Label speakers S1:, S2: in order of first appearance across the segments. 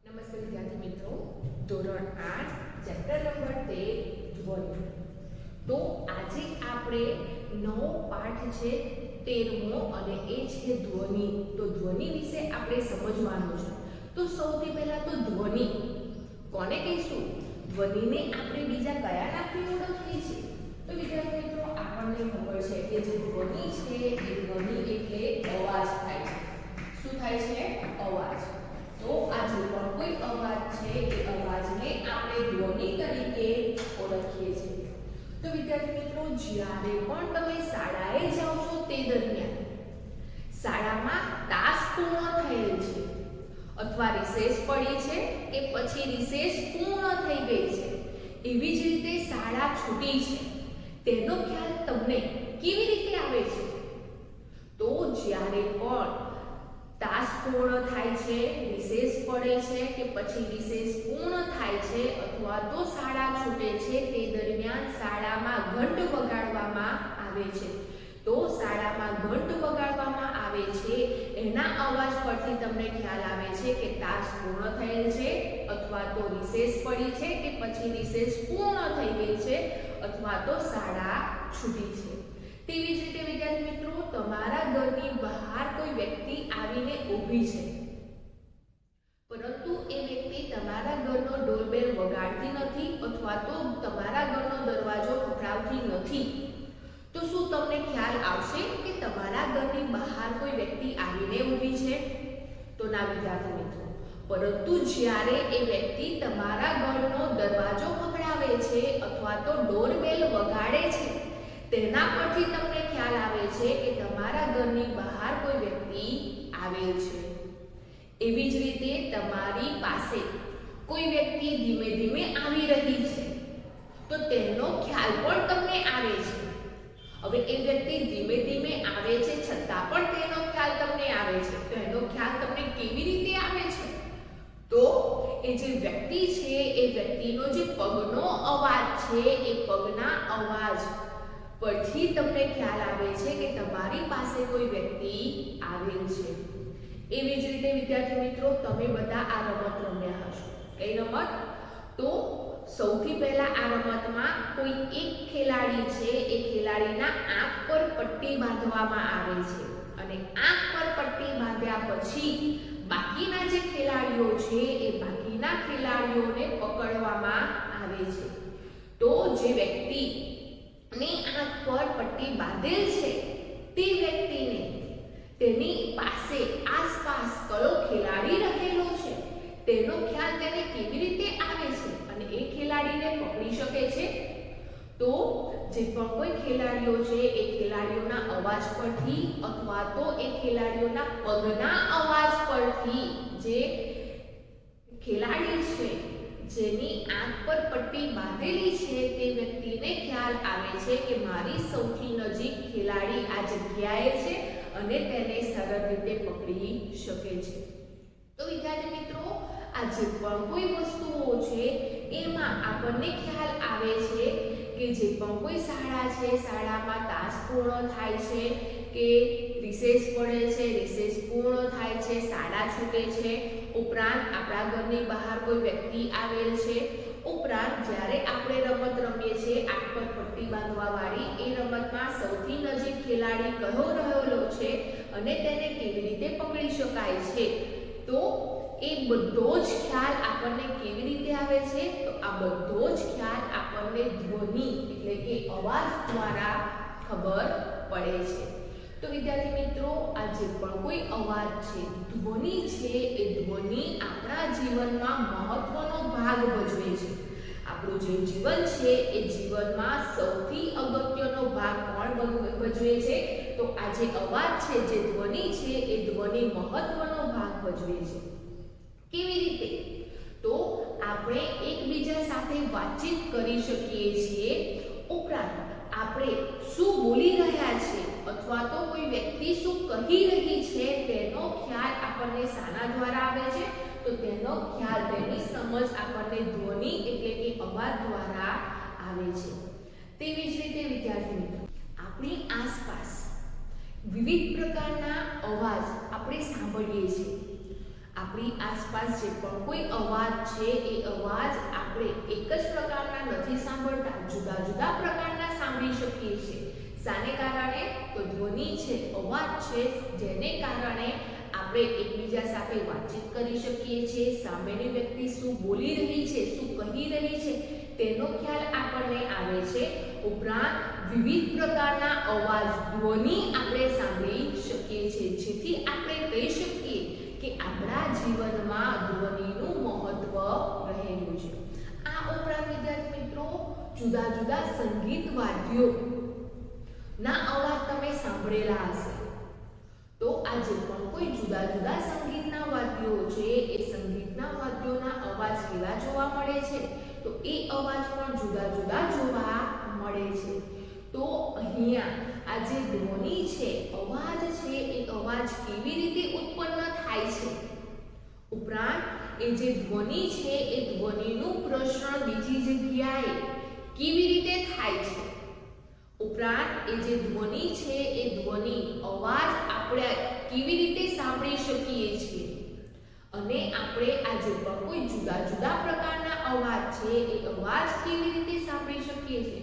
S1: નમસ્તે વિદ્યાર્થી મિત્રો, ધોરણ 8 ચેપ્ટર નંબર 13 ધ્વનિ. તો આજે આપણે નવો પાઠ છે 13મો અને એ છે ધ્વનિ. તો ધ્વનિ વિશે આપણે સમજવાનું છે. તો સૌથી પહેલા તો ધ્વનિ કોને કહીશું? ધ્વનિને આપણે બીજા કયા નામથી ઓળખીએ છીએ? તો વિદ્યાર્થી મિત્રો, આપણને ખબર છે કે જે ધ્વનિ છે એ ધ્વનિ એટલે અવાજ થાય છે. શું થાય છે? અવાજ. તો આ જે પણ કોઈ અવાજ છે એ અવાજને આપણે ધ્વનિ તરીકે ઓળખીએ છીએ. તો વિદ્યાર્થી મિત્રો, જ્યારે પણ તમે શાળાએ જાઓ છો તે દરમિયાન શાળામાં તાસ પૂર્ણ થયેલ છે અથવા રિસેસ પડી છે કે પછી રિસેસ પૂર્ણ થઈ ગઈ છે, એવી જ રીતે શાળા છૂટી છે, તેનો ખ્યાલ તમને કેવી રીતે આવે છે? તો જ્યારે પણ તાસ પૂર્ણ થાય છે, રિસેસ પડે છે કે પછી રિસેસ પૂર્ણ થાય છે અથવા તો શાળા છૂટે છે, તે દરમિયાન શાળામાં ઘંટ વગાડવામાં આવે છે. તો શાળામાં ઘંટ વગાડવામાં આવે છે, એના અવાજ પરથી તમને ખ્યાલ આવે છે કે તાસ પૂર્ણ થયેલ છે અથવા તો રિસેસ પડી છે કે પછી રિસેસ પૂર્ણ થઈ ગઈ છે અથવા તો શાળા છૂટી છે. તેવી જ રીતે વિદ્યાર્થી મિત્રો, તમારા ઘરની બહાર કોઈ વ્યક્તિ આવીને ઊભી છે, પરંતુ એ વ્યક્તિ તમારા ઘરનો ડોરબેલ વગાડતી નથી અથવા તો તમારા ઘરનો દરવાજો ખખડાવતી નથી, તો શું તમને ખ્યાલ આવશે કે તમારા ઘરની બહાર કોઈ વ્યક્તિ આવીને ઊભી છે? તો ના વિદ્યાર્થી મિત્રો, પરંતુ જ્યારે એ વ્યક્તિ તમારા ઘરનો દરવાજો ખખડાવે છે અથવા તો ડોરબેલ વગાડે છે, તેના પરથી તમને ખ્યાલ આવે છે કે તમારા ઘરની બહાર કોઈ વ્યક્તિ આવેલ છે. એવી જ રીતે તમારી પાસે કોઈ વ્યક્તિ ધીમે ધીમે આવી રહી છે, તો તેનો ખ્યાલ પણ તમને આવે છે. હવે એ વ્યક્તિ ધીમે ધીમે આવે છે છતાં પણ તેનો ખ્યાલ તમને આવે છે, તો એનો ખ્યાલ તમને કેવી રીતે આવે છે? તો એ જે વ્યક્તિ છે એ વ્યક્તિનો જે પગનો અવાજ છે એ પગના અવાજ પરથી તમને ખ્યાલ આવે છે કે તમારી પાસે કોઈ વ્યક્તિ આવેલ છે. એવી જ રીતે વિદ્યાર્થી મિત્રો, તમે બધા આ રમત રમ્યા હશો. કઈ રમત? તો સૌથી પહેલા આ રમતમાં કોઈ એક ખેલાડી છે, એ ખેલાડીના આંખ પર પટ્ટી બાંધવામાં આવે છે અને આંખ પર પટ્ટી બાંધ્યા પછી બાકીના જે ખેલાડીઓ છે એ બાકીના ખેલાડીઓને પકડવામાં આવે છે. તો જે વ્યક્તિ ની આંખ પર પટ્ટી બાંધેલ છે તે વ્યક્તિને તેની પાસે આસપાસ કયો ખેલાડી રહેલો છે તેનો ખ્યાલ તેને કેવી રીતે આવે છે અને એ ખેલાડીને પકડી શકે છે? તો જે પણ કોઈ ખેલાડીઓ છે એ ખેલાડીઓના અવાજ પરથી અથવા તો એ ખેલાડીઓના પગના અવાજ પરથી જે ખેલાડી છે જેની આંખ પર પટ્ટી બાંધેલી છે તે વ્યક્તિને ખ્યાલ આવે છે કે મારી સૌથી નજીક ખેલાડી આ જગ્યાએ છે અને તેને સરળ રીતે પકડી શકે છે. તો વિદ્યાર્થી મિત્રો, આ જે પણ કોઈ વસ્તુઓ છે એમાં આપણને ખ્યાલ આવે છે કે જે પણ કોઈ શાળા છે, શાળામાં તાસ પૂર્ણ થાય છે કે રિસેસ પડે છે, રિસેસ પૂર્ણ થાય છે, શાળા છૂટે છે, ઉપરાંત આપણા ઘરની બહાર કોઈ વ્યક્તિ આવેલ છે, ઉપરાંત જ્યારે આપણે રમત રમીએ છીએ આંખ પર પટ્ટી બાંધવા વાળી, એ રમતમાં સૌથી નજીક ખેલાડી કયો રહેલો છે અને તેને કેવી રીતે પકડી શકાય છે, તો એ બધો જ ખ્યાલ આપણને કેવી રીતે આવે છે? તો આ બધો જ ખ્યાલ આપણને ધ્વનિ એટલે કે અવાજ દ્વારા ખબર પડે છે. તો વિદ્યાર્થી મિત્રો, આ જે પણ કોઈ અવાજ છે, ધ્વનિ છે, એ ધ્વનિ આપણા જીવનમાં મહત્વનો ભાગ ભજવે છે. આપણું જે જીવન છે એ જીવનમાં સૌથી અગત્યનો ભાગ કોણ ભજવે છે? તો આ જે અવાજ છે, જે ધ્વનિ છે, એ ધ્વનિ મહત્વનો ભાગ ભજવે છે. કેવી રીતે? તો આપણે એકબીજા સાથે વાતચીત કરી શકીએ છીએ, ઉપરાંત આપણે શું બોલી રહ્યા છે અથવા તો કોઈ વ્યક્તિ શું કહી રહી છે તેનો ખ્યાલ આપણને શાના દ્વારા આવે છે? તો તેનો ખ્યાલ, તેની સમજ આપણને ધ્વનિ એટલે કે અવાજ દ્વારા આવે છે. તેવી જ રીતે વિદ્યાર્થી મિત્રો, આપણી આસપાસ વિવિધ પ્રકારના અવાજ આપણે સાંભળીએ છીએ. આપણી આસપાસ જે પણ કોઈ અવાજ છે એ અવાજ આપણે એક જ પ્રકારના નથી સાંભળતા, જુદા જુદા પ્રકારના સાંભળી શકીએ છીએ. શાને કારણે? તો ધ્વનિ છે, અવાજ છે, જેને કારણે આપણે એકબીજા સાથે વાતચીત કરી શકીએ છીએ. સામેની વ્યક્તિ શું બોલી રહી છે, શું કહી રહી છે તેનો ખ્યાલ આપણને આવે છે. ઉપરાંત વિવિધ પ્રકારના અવાજ, ધ્વનિ આપણે સાંભળી શકીએ છીએ, જેથી આપણે કહી શકીએ કે આપણા જીવનમાં ધ્વનિનું મહત્વ રહેલું છે. આ ઉપરાંત વિદ્યાર્થી મિત્રો જુદા જુદા સંગીત વાદ્યો ના અવાજ તમે સાંભળેલા હશે. તો આજે પણ કોઈ જુદા જુદા સંગીતના વાદ્યો છે એ સંગીતના વાદ્યોના અવાજ કેવા જોવા મળે છે? તો એ અવાજ પણ જુદા જુદા જોવા મળે છે. તો અહીંયા આ જે ધ્વનિ છે, અવાજ છે, એ અવાજ કેવી રીતે ઉત્પન્ન થાય છે? ઉપરાંત એ જે ધ્વનિ છે એ ધ્વનિનું પ્રસરણ બીજી જગ્યાએ કેવી રીતે થાય છે? ઉપરાંત એ જે ધ્વનિ છે એ ધ્વનિ અવાજ આપણે કેવી રીતે સાંભળી શકીએ છીએ? અને આપણે આજે પણ કોઈ જુદા જુદા પ્રકારના અવાજ છે એ અવાજ કેવી રીતે સાંભળી શકીએ છીએ?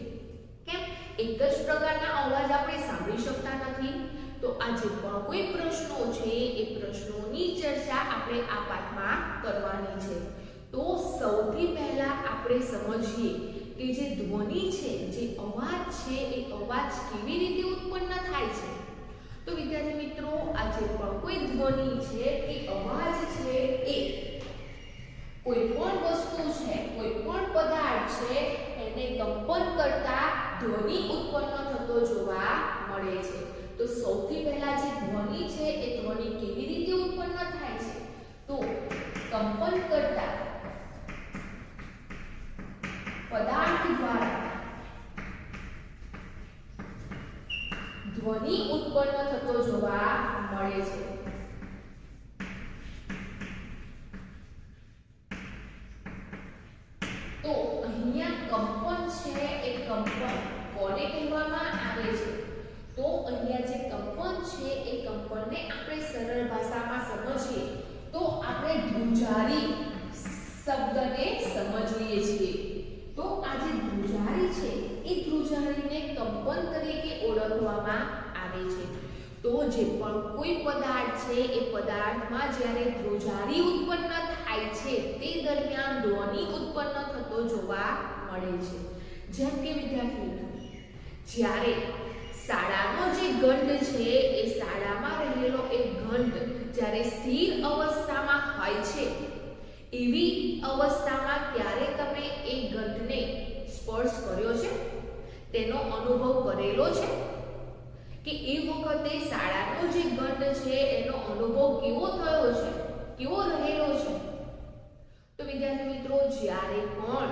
S1: કેમ એક જ પ્રકારના અવાજ આપણે સાંભળી શકતા નથી? તો આજે પણ કોઈ પ્રશ્નો છે એ પ્રશ્નોની ચર્ચા આપણે આ પાઠમાં કરવાની છે. તો સૌથી પહેલા આપણે સમજીએ કે જે ધ્વનિ છે, જે અવાજ છે એ અવાજ કેવી રીતે ઉત્પન્ન થાય છે. તો વિદ્યાર્થી મિત્રો આજે પણ કોઈ ધ્વનિ છે કે અવાજ છે એ કોઈ પણ વસ્તુ છે, કોઈ પણ પદાર્થ છે એને કંપન કરતા ધ્વનિ ઉત્પન્ન થતો જોવા મળે છે. તો સૌથી પહેલા જે ધ્વનિ છે એ ધ્વનિ કેવી રીતે ઉત્પન્ન થાય છે? તો કંપન કરતા પદાર્થ દ્વારા ધ્વનિ ઉત્પન્ન થતો જોવા મળે છે. તો અહીંયા કંપન છે એ કંપન કોને કહેવામાં આવે છે? તો અહીંયા જે કંપન છે એ કંપનને આપણે સરળ ભાષામાં સમજીએ તો આપણે ધ્રુજારી શબ્દને સમજીએ છીએ. તો આ જે ધ્રુજારી છે એ ધ્રુજારીને કંપન તરીકે ઓળખવામાં આવે છે. તો જે પણ કોઈ પદાર્થ છે એ પદાર્થમાં જ્યારે ધ્રુજારી ઉત્પન્ન થાય છે તે દરમિયાન ધ્વનિ ઉત્પન્ન થતો જોવા મળે છે. જેમ કે વિદ્યાર્થી મિત્રો જ્યારે શાળાનો જે ઘંટ છે એ શાળામાં રહેલો એ ઘંટ જ્યારે સ્થિર અવસ્થામાં હોય છે, એવી અવસ્થામાં ક્યારે તમે એ ઘંટને સ્પર્શ કર્યો છે? તેનો અનુભવ કરેલો છે? કે એ વખતે શાળાનો જે ઘંટ છે એનો અનુભવ કેવો થયો છે, કેવો રહેલો છે? તો વિદ્યાર્થી મિત્રો જ્યારે પણ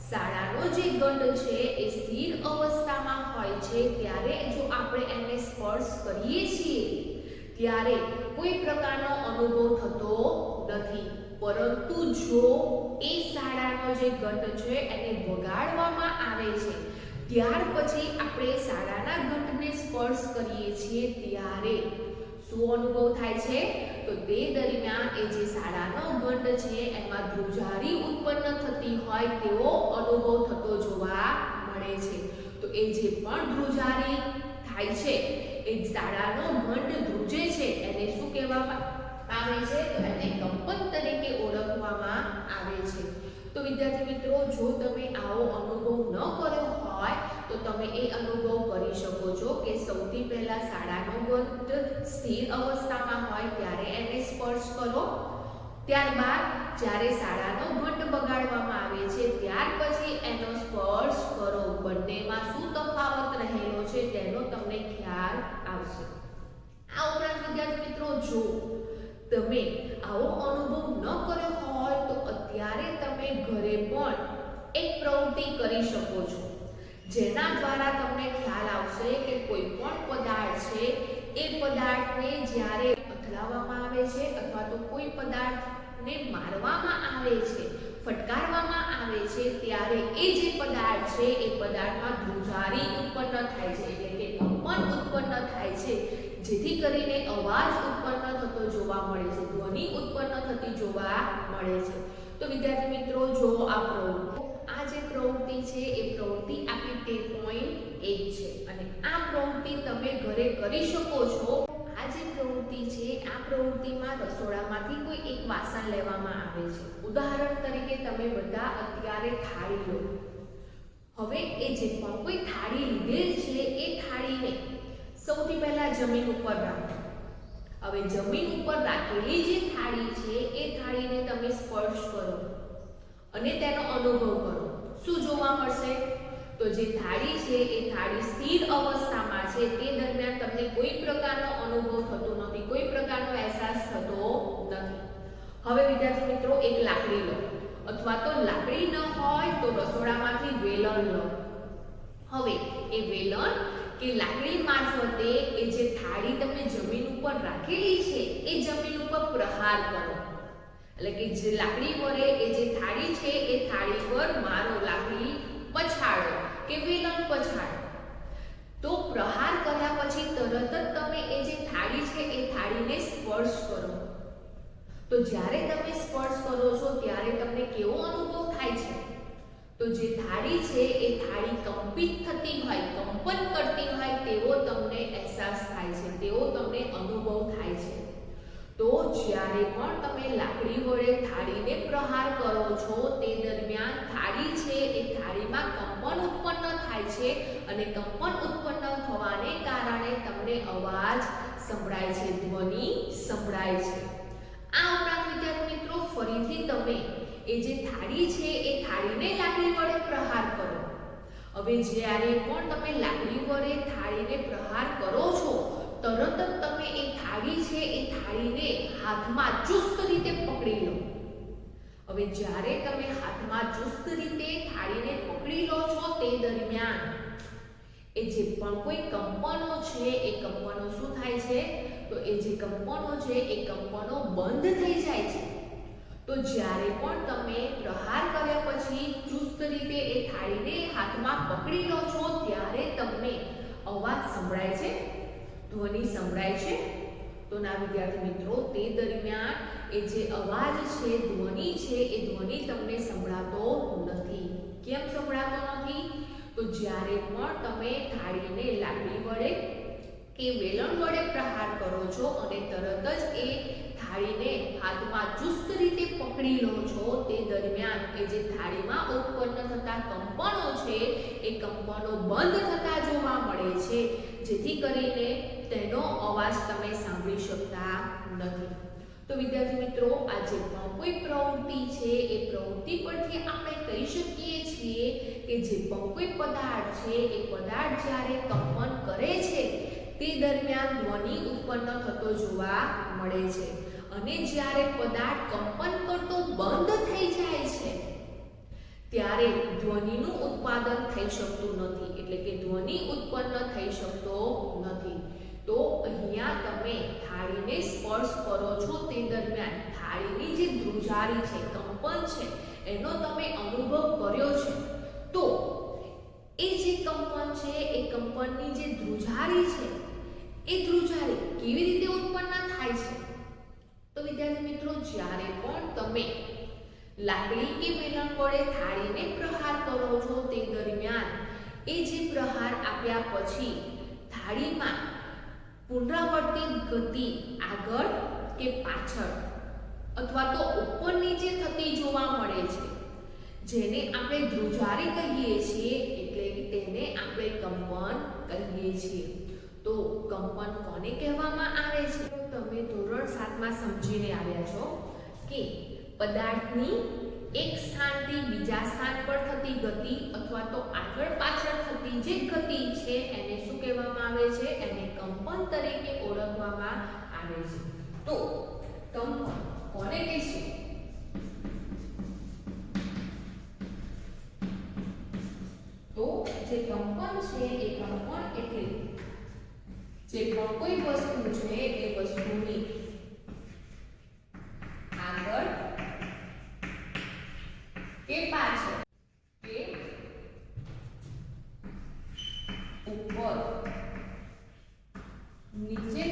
S1: શાળાનો જે ઘંટ છે એ સ્થિર અવસ્થામાં હોય છે ત્યારે જો આપણે એને સ્પર્શ કરીએ છીએ ત્યારે કોઈ પ્રકારનો અનુભવ થતો નથી. પરંતુ જો એ શાળાનો જે ઘંટ છે એને વગાડવામાં આવે છે ત્યાર પછી આપણે શાળાના ઘંટને સ્પર્શ કરીએ છીએ ત્યારે શું અનુભવ થાય છે? તો તે દરમિયાન એ જે શાળાનો ઘંટ છે એમાં ધ્રુજારી ઉત્પન્ન થતી હોય તેવો અનુભવ થતો જોવા મળે છે. તો એ જે પણ ધ્રુજારી થાય છે, એ શાળાનો ઘંટ ધ્રુજે છે એને શું કહેવામાં આવે છે? તો એને કંપન તરીકે ઓળખવામાં આવે છે. તો વિદ્યાર્થી મિત્રો જો તમે આવો અનુભવ ન કર્યો હોય તો તમે એ અનુભવ કરી શકો છો કે સૌથી પહેલા શાળાનો ઘંટ સ્થિર અવસ્થામાં હોય ત્યારે એને સ્પર્શ કરો, ત્યારબાદ જ્યારે શાળાનો ઘંટ વગાડવામાં આવે છે ત્યાર પછી એનો સ્પર્શ કરો. બંનેમાં શું તફાવત રહેલો છે તેનો તમને ખ્યાલ આવશે. આ ઉપરાંત વિદ્યાર્થી મિત્રો જો તમે આવો અનુભવ ન કર્યો હોય તો અત્યારે તમે ઘરે પણ એક પ્રવૃત્તિ કરી શકો છો જેના દ્વારા તમને ખ્યાલ આવશે કે કોઈ પણ પદાર્થ છે એ પદાર્થને જ્યારે અથડાવવામાં આવે છે અથવા તો કોઈ પદાર્થને મારવામાં આવે છે, ફટકારવામાં આવે છે ત્યારે એ જે પદાર્થ છે એ પદાર્થમાં ધ્રુજારી ઉત્પન્ન થાય છે, એટલે કે કંપન ઉત્પન્ન થાય છે. જેથી કરીને અવાજ ઉત્પન્ન થતો જોવા મળે છે, ધ્વનિ ઉત્પન્ન થતી જોવા મળે છે. તો વિદ્યાર્થી મિત્રો, જો આ જે પ્રવૃત્તિ છે એ પ્રવૃત્તિ આપણી 13.1 છે અને આ પ્રવૃત્તિ તમે ઘરે કરી શકો છો. આ જે પ્રવૃત્તિ છે આ પ્રવૃત્તિમાં રસોડામાંથી કોઈ એક વાસણ લેવામાં આવે છે. ઉદાહરણ તરીકે તમે બધા અત્યારે થાળી લો. હવે એ જે પણ કોઈ થાળી લીધેલ છે એ થાળીને સૌથી પહેલા જમીન ઉપર રાખો. હવે જમીન ઉપર રાખેલી જે થાળી છે એ થાળીને તમે સ્પર્શ કરો અને તેનો અનુભવ કરો. શું જોવા મળશે? તો જે થાળી છે એ થાળી સ્થિર અવસ્થામાં છે. તે દરમિયાન તમને કોઈ પ્રકારનો અનુભવ થતો નથી, કોઈ પ્રકારનો અહેસાસ થતો નથી. હવે વિદ્યાર્થી મિત્રો, એક લાકડી લો અથવા તો લાકડી ન હોય તો રસોડામાંથી વેલણ લો. હવે એ વેલણ કે લાકડી મારફતે એ જે થાળી તમે જમીન ઉપર રાખેલી છે એ જમીન ઉપર પ્રહાર કરો. એટલે કે જે લાકડી વડે એ જે થાળી છે એ થાળી પર મારો, લાકડી પછાડો કે વેલણ પછાડો. તો પ્રહાર કર્યા પછી તરત જ તમે એ જે થાળી છે એ થાળીને સ્પર્શ કરો. તો જ્યારે તમે સ્પર્શ કરો છો ત્યારે તમને કેવો અનુભવ થાય છે? તો જે થાળી છે એ થાળી કંપિત થતી હોય, કંપન કરતી હોય તેવો તમને અહેસાસ થાય છે, તેવો તમને અનુભવ થાય છે. તો જ્યારે પણ તમે લાકડી વડે થાળીને પ્રહાર કરો છો તે દરમિયાન થાળી છે એ થાળીમાં કંપન ઉત્પન્ન થાય છે અને કંપન ઉત્પન્ન થવાને કારણે તમને અવાજ સંભળાય છે, ધ્વનિ સંભળાય છે. આ ઉપરાંત વિદ્યાર્થી મિત્રો, ફરીથી તમે એ જે થાળી છે એ થાળીને લાકડી વડે પ્રહાર કરો. હવે જ્યારે પણ તમે લાકડી વડે થાળીને પ્રહાર કરો છો તરત જ તમે એ થાળી છે એ થાળીને હાથમાં ચુસ્ત રીતે પકડી લો. હવે જ્યારે તમે હાથમાં ચુસ્ત રીતે થાળીને પકડી લો છો તે દરમિયાન એ જે પણ કોઈ કંપનો છે એ કંપનો શું થાય છે? તો એ જે કંપનો છે એ કંપનો બંધ થઈ જાય છે. તો જ્યારે પણ તમે પ્રહાર કર્યા પછી ચુસ્ત રીતે એ થાળીને હાથમાં પકડી લો છો ત્યારે તમને અવાજ સંભળાય છે, ધ્વનિ સંભળાય છે. તો ના વિદ્યાર્થી મિત્રો, તે દરમિયાન એ જે અવાજ છે, ધ્વનિ છે એ ધ્વનિ તમને સંભળાતો નથી. કેમ સંભળાતો નથી? તો જ્યારે પણ તમે થાળીને લાકડી વડે કે વેલણ વડે પ્રહાર કરો છો અને તરત જ એ થાળીને હાથમાં ચુસ્ત રીતે પકડી લો છો તે દરમિયાન એ જે થાળીમાં ઉત્પન્ન થતા કંપનો છે એ કંપનો બંધ થતા જોવા મળે છે, જેથી કરીને તેનો અવાજ તમે સાંભળી શકતા નથી. તો વિદ્યાર્થી મિત્રો, આ જે પણ કોઈ પ્રવૃત્તિ છે એ પ્રવૃત્તિ પરથી આપણે કહી શકીએ છીએ કે જે પણ કોઈ પદાર્થ છે એ પદાર્થ જ્યારે કંપન કરે છે તે દરમિયાન ધ્વનિ ઉત્પન્ન થતો જોવા મળે છે અને જ્યારે પદાર્થ કંપન કરતો બંધ થઈ જાય છે ત્યારે ધ્વનિનું ઉત્પાદન થઈ શકતું નથી, એટલે કે ધ્વનિ ઉત્પન્ન થઈ શકતો નથી. તો અહીંયા તમે થાળીને સ્પર્શ કરો છો તે દરમિયાન થાળીની જે ધ્રુજારી છે, કંપન છે, એનો તમે અનુભવ કર્યો છે. તો એ જે કંપન છે એ કંપનની જે ધ્રુજારી છે એ ધ્રુજારી કેવી રીતે ઉત્પન્ન થાય છે? તો વિદ્યાર્થી મિત્રો, જ્યારે પણ તમે લાકડી કે વેલણ વડે થાળીને પ્રહાર કરો છો તે દરમિયાન એ જે પ્રહાર આપ્યા પછી થાળીમાં પુનરાવર્તિત ગતિ આગળ કે પાછળ અથવા તો ઉપર નીચે થતી જોવા મળે છે, જેને આપણે ધ્રુજારી કહીએ છીએ, એટલે કે તેને આપણે કંપન કહીએ છીએ. તો કંપન કોને કહેવામાં આવે છે? તો તમે ધોરણ 7 માં સમજીને આવ્યા છો કે પદાર્થની એક સ્થાનથી બીજા સ્થાન પર થતી ગતિ અથવા તો આગળ પાછળ થતી જે ગતિ છે એને શું કહેવામાં આવે છે? એને કંપન તરીકે ઓળખવામાં આવે છે. તો કંપન કોને કહીશું? તો જે કંપન છે એ કંપન એટલે જે પણ કોઈ વસ્તુ છે એ વસ્તુની આગળ કે પાછળ કે ઉપર નીચે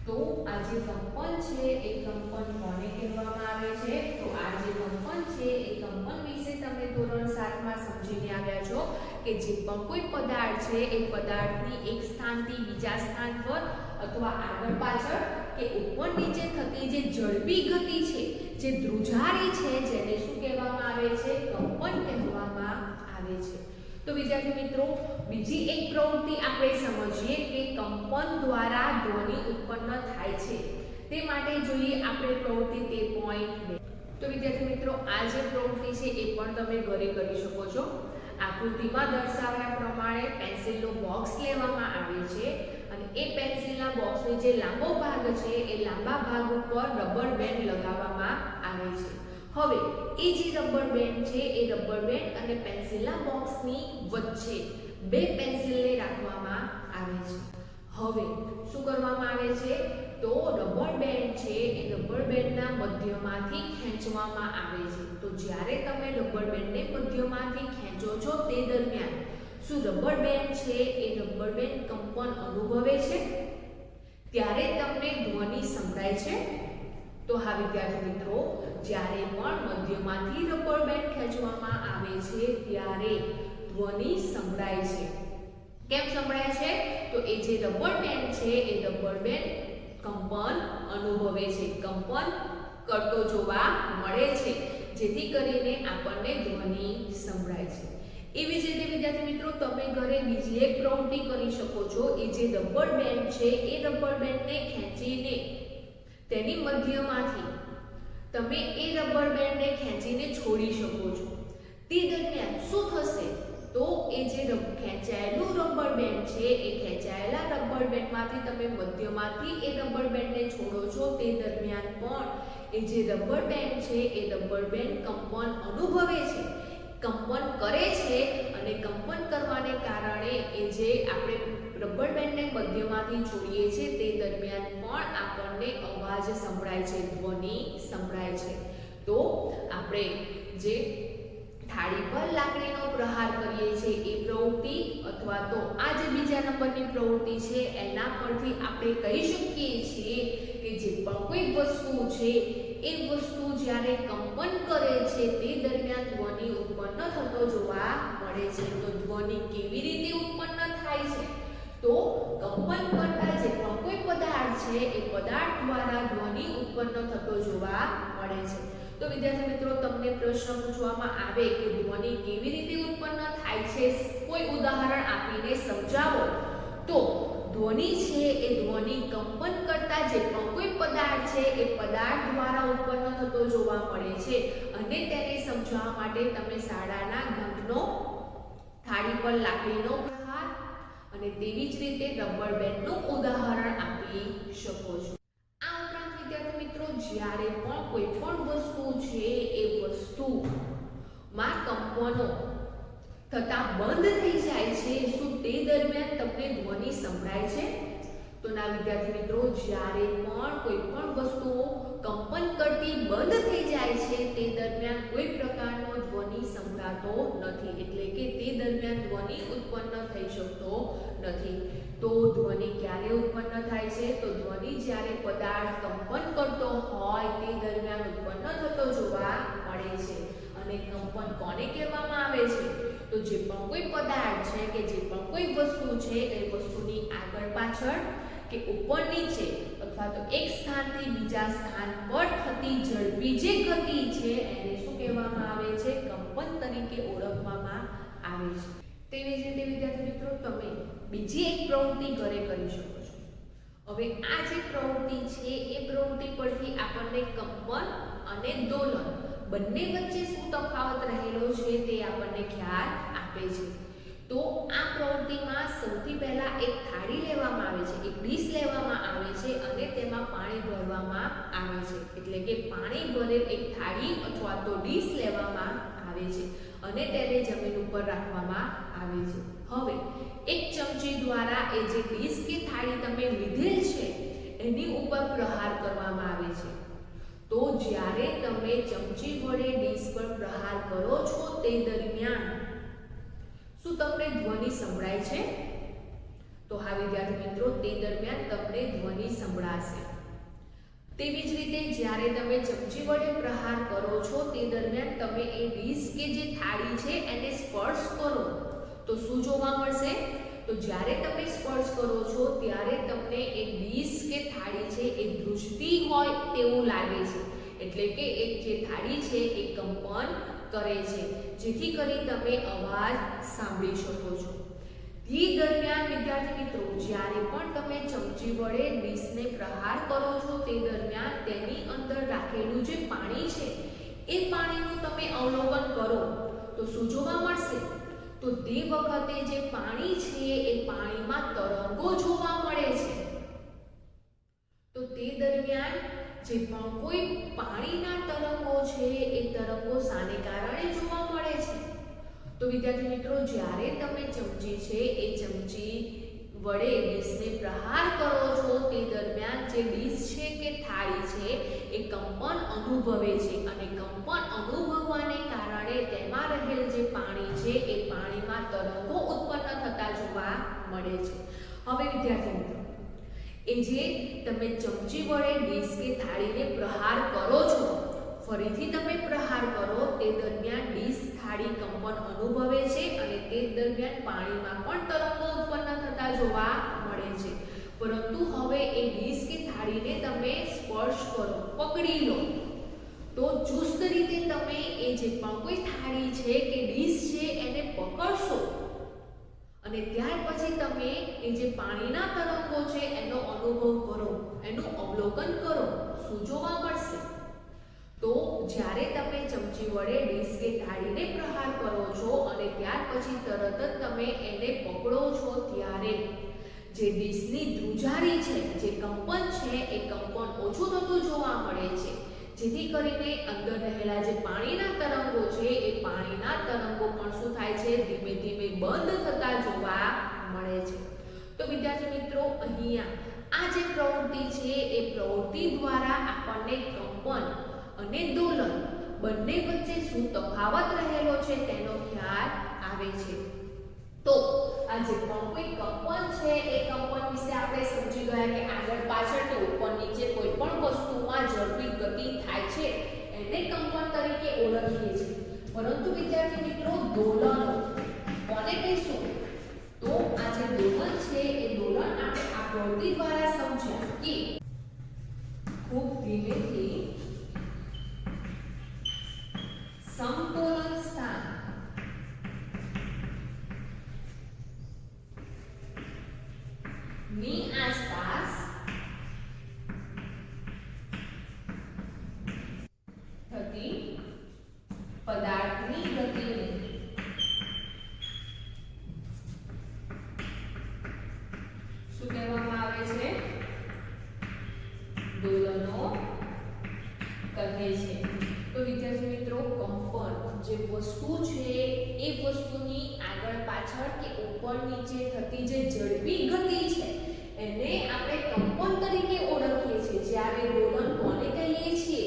S1: તો આ જે કંપન છે એ કંપન કોને કહેવામાં આવે છે? તો આ જે કંપન છે એ કંપન વિશે તમે ધોરણ 7 માં સમજીને આવ્યા છો કે જે પણ કોઈ પદાર્થ છે એ પદાર્થની એક સ્થાનથી બીજા સ્થાન પર અથવા આગળ પાછળ કે ઉપર નીચે થતી જે ઝડપી ગતિ છે, જે ધ્રુજારી છે, જેને શું કહેવામાં આવે છે? કંપન કહેવામાં આવે છે. તો વિદ્યાર્થી મિત્રો, બીજી એક પ્રવૃત્તિ આપણે સમજીએ કે કંપન દ્વારા ધ્વનિ ઉત્પન્ન થાય છે. તે માટે જોઈએ આપણે પ્રવૃત્તિ 13.2. તો વિદ્યાર્થી મિત્રો, આ જે પ્રવૃત્તિ છે એ પણ તમે ઘરે કરી શકો છો. આકૃતિમાં દર્શાવ્યા પ્રમાણે પેન્સિલનો બોક્સ લેવામાં આવે છે અને એ પેન્સિલના બોક્સનો જે લાંબો ભાગ છે એ લાંબા ભાગ ઉપર રબર બેન્ડ લગાવવામાં આવે છે. હવે એ જે રબર બેન્ડ છે એ રબર બેન્ડ અને પેન્સિલના બોક્સની વચ્ચે બે પેન્સિલને રાખવામાં આવે છે. હવે શું કરવામાં આવે છે? તો રબર બેન્ડ છે એ રબર બેન્ડના મધ્યમાંથી ખેંચવામાં આવે છે. તો જ્યારે તમે રબર બેન્ડને મધ્યમાંથી ખેંચો છો તે દરમિયાન શું રબર બેન્ડ છે એ રબર બેન્ડ કંપન અનુભવે છે? ત્યારે તમને ધ્વનિ સંભળાય છે? તો હા વિદ્યાર્થી મિત્રો, જ્યારે પણ મધ્યમાંથી રબર બેન્ડ ખેંચવામાં આવે છે ત્યારે ધ્વનિ સંભળાય છે. કેમ સંભળાય છે? તો એ જે રબર બેન્ડ છે એ રબર બેન્ડ કંપન અનુભવે છે, કંપન કરતો જોવા મળે છે, જેથી કરીને આપણને ધ્વનિ સંભળાય છે. એવી જ રીતે વિદ્યાર્થી મિત્રો, તમે ઘરે બીજી એક પ્રવૃત્તિ કરી શકો છો. એ જે રબર બેન્ડ છે એ રબર બેન્ડને ખેંચીને તેની મધ્યમાંથી તમે એ રબર બેન્ડને ખેંચીને છોડી શકો છો. તે દરમિયાન શું થશે? તો એ જે ખેંચાયેલું રબર બેન્ડ છે એ ખેંચાયેલા રબર બેન્ડમાંથી તમે મધ્યમાંથી એ રબર બેન્ડને છોડો છો તે દરમિયાન પણ એ જે રબર બેન્ડ છે એ રબર બેન્ડ કંપન અનુભવે છે, કંપન કરે છે અને કંપન કરવાને કારણે એ જે આપણે રબર બેન્ડને મધ્યમાંથી છોડીએ છીએ તે દરમિયાન પણ આપણને અવાજ સંભળાય છે, ધ્વનિ સંભળાય છે. તો આપણે જે થાળી પર લાકડીનો પ્રહાર કરીએ છીએ એ પ્રવૃત્તિ અથવા તો આ જે બીજા નંબરની પ્રવૃત્તિ છે એના પરથી આપણે કહી શકીએ છીએ કે જે પણ કોઈ વસ્તુ છે એ વસ્તુ જ્યારે કંપન કરે છે તે દરમિયાન ધ્વનિ ઉત્પન્ન થતો જોવા મળે છે. તો ધ્વનિ કેવી રીતે ઉત્પન્ન થાય છે? તો કંપન કરતા જે પણ કોઈ પદાર્થ છે એ પદાર્થ દ્વારા ધ્વનિ ઉત્પન્ન થતો જોવા મળે છે. તો વિદ્યાર્થી મિત્રો, તમને પ્રશ્ન પૂછવામાં આવે કે ધ્વનિ કેવી રીતે ઉત્પન્ન થાય છે, કોઈ ઉદાહરણ આપીને સમજાવો. તો ધ્વનિ છે એ ધ્વનિ કંપન કરતા જે પણ કોઈ પદાર્થ છે એ પદાર્થ દ્વારા ઉત્પન્ન થતો જોવા મળે છે અને તેને સમજાવવા માટે તમે શાળાના ઘંટનો, થાળી પર લાકડીનો પ્રહાર અને તેવી જ રીતે રબર બેન્ડનું ઉદાહરણ આપી શકો છો. આ ઉપરાંત વિદ્યાર્થી મિત્રો, જ્યારે પણ કોઈ પણ વસ્તુ છે એ વસ્તુમાં કંપનો થતા બંધ થઈ જાય છે, શું તે દરમિયાન તમને ધ્વનિ સંભળાય છે? તો ના વિદ્યાર્થી મિત્રો, જ્યારે પણ કોઈ પણ વસ્તુઓ કંપન કરતી બંધ થઈ જાય છે તે દરમિયાન કોઈ પ્રકારનો ધ્વનિ સંભળાતો નથી, એટલે કે તે દરમિયાન ધ્વનિ ઉત્પન્ન થઈ શકતો નથી. તો ધ્વનિ ક્યારે ઉત્પન્ન થાય છે? તો ધ્વનિ જ્યારે પદાર્થ કંપન કરતો હોય તે દરમિયાન ઉત્પન્ન થતો જોવા મળે છે. અને કંપન કોને કહેવામાં આવે છે? તો જે પણ કોઈ પદાર્થ છે કે જે પણ કોઈ વસ્તુ છે એ વસ્તુની આગળ પાછળ કે ઉપર નીચે અથવા તો એક સ્થાનથી બીજા સ્થાન પર થતી ઝડપી જે ગતિ છે એને શું કહેવામાં આવે છે? કંપન તરીકે ઓળખવામાં આવે છે. તેવી જ રીતે વિદ્યાર્થી મિત્રો, તમે બીજી એક પ્રવૃત્તિ ઘરે કરી શકો છો. હવે આ જે પ્રવૃત્તિ છે એ પ્રવૃત્તિ પરથી આપણને કંપન અને દોલન બંને વચ્ચે શું તફાવત રહેલો છે તે આપણને ખ્યાલ આપે છે. તો આ પ્રવૃત્તિમાં સૌથી પહેલા એક થાળી લેવામાં આવે છે, એક ડીશ લેવામાં આવે છે અને તેમાં પાણી ભરવામાં આવે છે. એટલે કે પાણી ભરેલ એક થાળી અથવા તો ડીશ લેવામાં આવે છે અને તેને જમીન ઉપર રાખવામાં આવે છે. હવે એક ચમચી દ્વારા એ જે ડીશ કે થાળી તમે લીધેલ છે એની ઉપર પ્રહાર કરવામાં આવે છે. તો જ્યારે તમે ચમચી વડે ડીશ પર પ્રહાર કરો છો તે દરમિયાન શું તમને ધ્વનિ સંભળાય છે? તો તો હા વિદ્યાર્થી મિત્રો, તે દરમિયાન તમને ધ્વનિ સંભળાશે. તેવી જ રીતે જ્યારે તમે ચમચી વડે પ્રહાર કરો છો તે દરમિયાન તમે એ ડીશ કે જે થાળી છે એને સ્પર્શ કરો તો શું જોવા મળશે? તો જ્યારે તમે સ્પર્શ કરો છો ત્યારે તમને એ ડીશ કે થાળી છે એ ધ્રુજતી હોય તેવું લાગે છે. એટલે કે એક જે થાળી છે એ કંપન કરે છે, જેથી કરી તમે અવાજ સાંભળી શકો છો. તે દરમિયાન વિદ્યાર્થી મિત્રો, જ્યારે પણ તમે ચમચી વડે ડીશને પ્રહાર કરો છો તે દરમિયાન તેની અંદર રાખેલું જે પાણી છે એ પાણીનું તમે અવલોકન કરો તો શું જોવા મળશે? તો તે વખતે જે પાણી છે એ પાણીમાં તરંગો જોવા મળે છે. તો તે દરમિયાન જે પણ કોઈ પાણીના તરંગો છે એ તરંગો શાને કારણે જોવા મળે છે? તો વિદ્યાર્થી મિત્રો, જ્યારે તમે ચમચી છે એ ચમચી વડે ડીશને પ્રહાર કરો છો તે દરમિયાન જે ડીશ છે કે થાળી છે એ કંપન અનુભવે છે અને કંપન અનુભવવાને કારણે તેમાં રહેલ જે પાણી છે એ પાણીમાં તરંગો ઉત્પન્ન થતા જોવા મળે છે. હવે વિદ્યાર્થી મિત્રો, એ જે તમે ચમચી વડે ડીશ કે થાળીને પ્રહાર કરો છો, ફરીથી તમે પ્રહાર કરો તે દરમિયાન ડીશ થાળી કંપન અનુભવે છે અને તે દરમિયાન પાણીમાં પણ તરંગો ઉત્પન્ન થતા જોવા મળે છે. પરંતુ હવે એ ડીશ કે થાળીને તમે સ્પર્શ કરો, પકડી લો તો ચુસ્ત રીતે તમે એ જે પણ કોઈ થાળી છે કે ડીશ છે એને પકડશો અને ત્યાર પછી તમે એ જે પાણીના તરંગો છે એનો અનુભવ કરો, એનું અવલોકન કરો. શું જોવા મળશે? તો જ્યારે તમે ચમચી વડે ડીશ કે થાળીને પ્રહાર કરો છો અને ત્યાર પછી તરત જ તમે એને પકડો છો ત્યારે જે ડીશની ધ્રુજારી છે, જે કંપન છે એ કંપન ઓછું થતું જોવા મળે છે, જેથી કરીને અંદર રહેલા જે પાણીના તરંગો છે એ પાણીના તરંગો પણ શું થાય છે? ધીમે ધીમે બંધ થતા જોવા મળે છે. તો વિદ્યાર્થી મિત્રો, અહીંયા આ જે પ્રવૃત્તિ છે એ પ્રવૃત્તિ દ્વારા આપણને કંપન અને દોલન બંને વચ્ચે શું તફાવત રહેલો છે તેનો ખ્યાલ આવે છે. તો આ જે પણ કોઈ કંપન છે એ કંપન વિશે આપણે સમજી ગયા કે આગળ પાછળ કે ઉપર નીચે કોઈ પણ વસ્તુમાં ઝડપી ગતિ થાય છે એને કંપન તરીકે ઓળખીએ છીએ. પરંતુ વિદ્યાર્થી મિત્રો, દોલનો કોને કહીશું? તો આ જે દોલન છે એ દોલન આપણે આ પ્રવૃત્તિ દ્વારા સમજ્યા કે ખૂબ ધીમેથી સમતોલન સ્થાન ની આસપાસ થતી પદાર્થની ગતિને શું કહેવામાં આવે છે? દોલનો કહે છે. તો વિદ્યાર્થી મિત્રો, કંપન જે વસ્તુ છે એ વસ્તુની આગળ પાછળ કે ઉપર નીચે થતી જે ઝડપી ગતિ છે એને આપણે કંપન તરીકે ઓળખીએ છીએ. જ્યારે દોલન કોને કહીએ છીએ?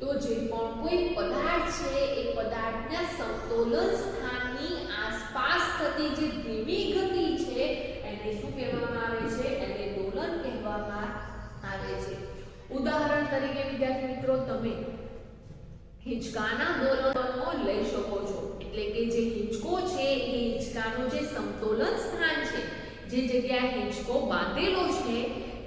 S1: તો જે પણ કોઈ પદાર્થ છે એ પદાર્થના સમતોલન સ્થાનની આસપાસ થતી જે ધીમી ગતિ છે એને શું કહેવામાં આવે છે? એને દોલન કહેવામાં આવે છે. ઉદાહરણ તરીકે વિદ્યાર્થી મિત્રો, તમે હિંચકાના દોલનો લઈ શકો છો. એટલે કે જે હિંચકો છે એ હિંચકાનું જે સમતોલન સ્થાન છે, જે જગ્યાએ હિંચકો બાંધેલો છે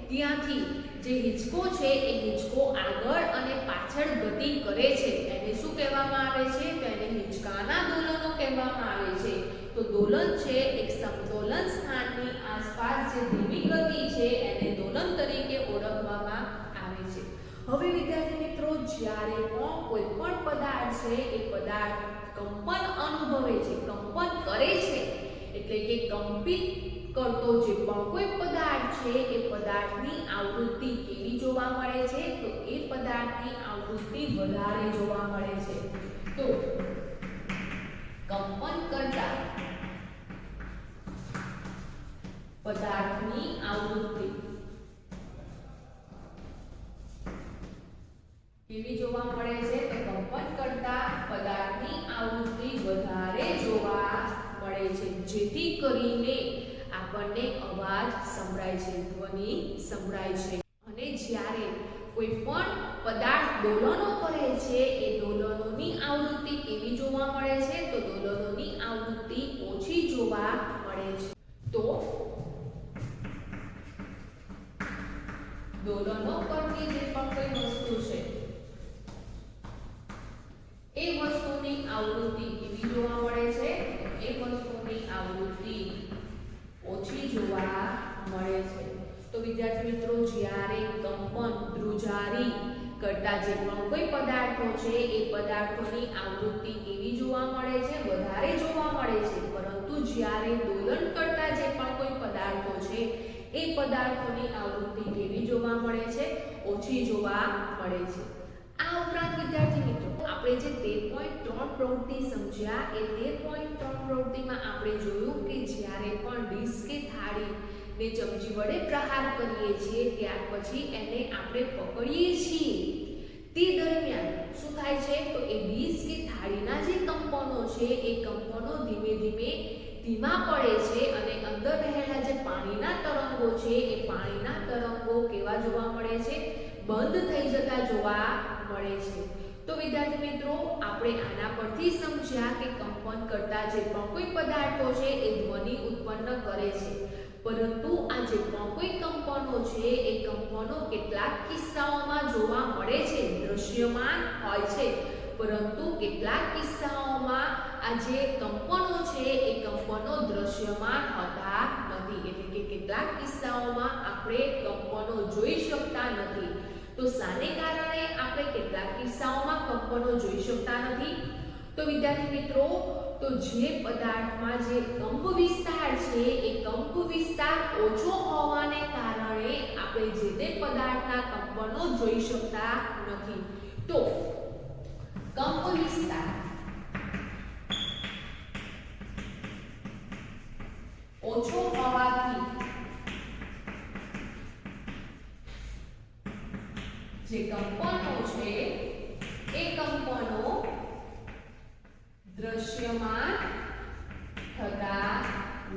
S1: ત્યાંથી જે હિંચકો છે એ હિંચકો આગળ અને પાછળ ગતિ કરે છે એને શું કહેવામાં આવે છે? તો એને હિંચકાના દોલનો કહેવામાં આવે છે. તો દોલન છે એક સમતોલન સ્થાનની આસપાસ જે ધીમી ગતિ છે એને દોલન તરીકે ઓળખવામાં આવે છે. હવે વિદ્યાર્થી મિત્રો, જ્યારે પણ કોઈ પણ પદાર્થ છે એ પદાર્થ કંપન અનુભવે છે, કંપન કરે છે, એટલે કે કંપિત કરતો જે પણ કોઈ પદાર્થ છે એ પદાર્થની આવૃત્તિ કેવી જોવા મળે છે? તો એ પદાર્થની આવૃત્તિ વધારે જોવા મળે છે. તો કંપન કરતા પદાર્થની આવૃત્તિ કેવી જોવા મળે છે? તો કંપન કરતા પદાર્થની આવૃત્તિ વધારે જોવા મળે છે, જેથી કરીને આપણને અવાજ સંભળાય છે, ધ્વનિ સંભળાય છે. અને જ્યારે કોઈ પણ પદાર્થ દોલનો કરે છે એ દોલનોની આવૃત્તિ કેવી જોવા મળે છે? તો દોલનોની આવૃત્તિ ઓછી જોવા મળે છે. તો દોલનો કરતી જે પણ કોઈ વસ્તુ છે એ વસ્તુની આવૃત્તિ કેવી જોવા મળે છે? એ વસ્તુની આવૃત્તિ ઓછી જોવા મળે છે. તો વિદ્યાર્થી મિત્રો, જ્યારે કંપન, ધ્રુજારી કરતા જે પણ કોઈ પદાર્થો છે એ પદાર્થોની આવૃત્તિ કેવી જોવા મળે છે? વધારે જોવા મળે છે. પરંતુ જ્યારે દોલન કરતા જે પણ કોઈ પદાર્થો છે એ પદાર્થોની આવૃત્તિ કેવી જોવા મળે છે? ઓછી જોવા મળે છે. આ ઉપરાંત વિદ્યાર્થી મિત્રો, આપણે જે 13.3 પ્રવૃત્તિ સમજ્યા એ 13.3 પ્રવૃત્તિમાં આપણે જોયું કે જ્યારે પણ ડીશ કે થાળી ને ચમચી વડે પ્રહાર કરીએ છીએ ત્યાર પછી એને આપણે પકડીએ છીએ તે દરમિયાન શું થાય છે? તો એ ડીશ કે થાળીના જે કંપનો છે એ કંપનો ધીમે ધીમે ધીમા પડે છે અને અંદર રહેલા જે પાણીના તરંગો છે એ પાણીના તરંગો કેવા જોવા મળે છે? બંધ થઈ જતા જોવા મળે છે. તો વિદ્યાર્થી મિત્રો, આપણે આના પરથી સમજ્યા કે કંપન કરતા જે પણ કોઈ પદાર્થો છે એ ધ્વનિ ઉત્પન્ન કરે છે. પરંતુ આ જે પણ કોઈ કંપનો છે એ કંપનો કેટલાક કિસ્સાઓમાં જોવા મળે છે, દૃશ્યમાન હોય છે, પરંતુ કેટલાક કિસ્સાઓમાં આ જે કંપનો છે એ કંપનો દૃશ્યમાન હોતા નથી. એટલે કે કેટલાક કિસ્સાઓમાં આપણે કંપનો જોઈ શકતા નથી. તો શાને કારણે આપણે કેટલાક કિસ્સાઓમાં કંપનો જોઈ શકતા નથી? તો વિદ્યાર્થી મિત્રો, તો જે પદાર્થમાં જે કંપ વિસ્તાર છે એ કંપ વિસ્તાર ઓછો હોવાને કારણે આપણે જે તે પદાર્થના કંપનો જોઈ શકતા નથી. તો કંપ વિસ્તાર ઓછો હોવાથી જે કંપનો છે એ કંપનો દ્રશ્યમાન થતા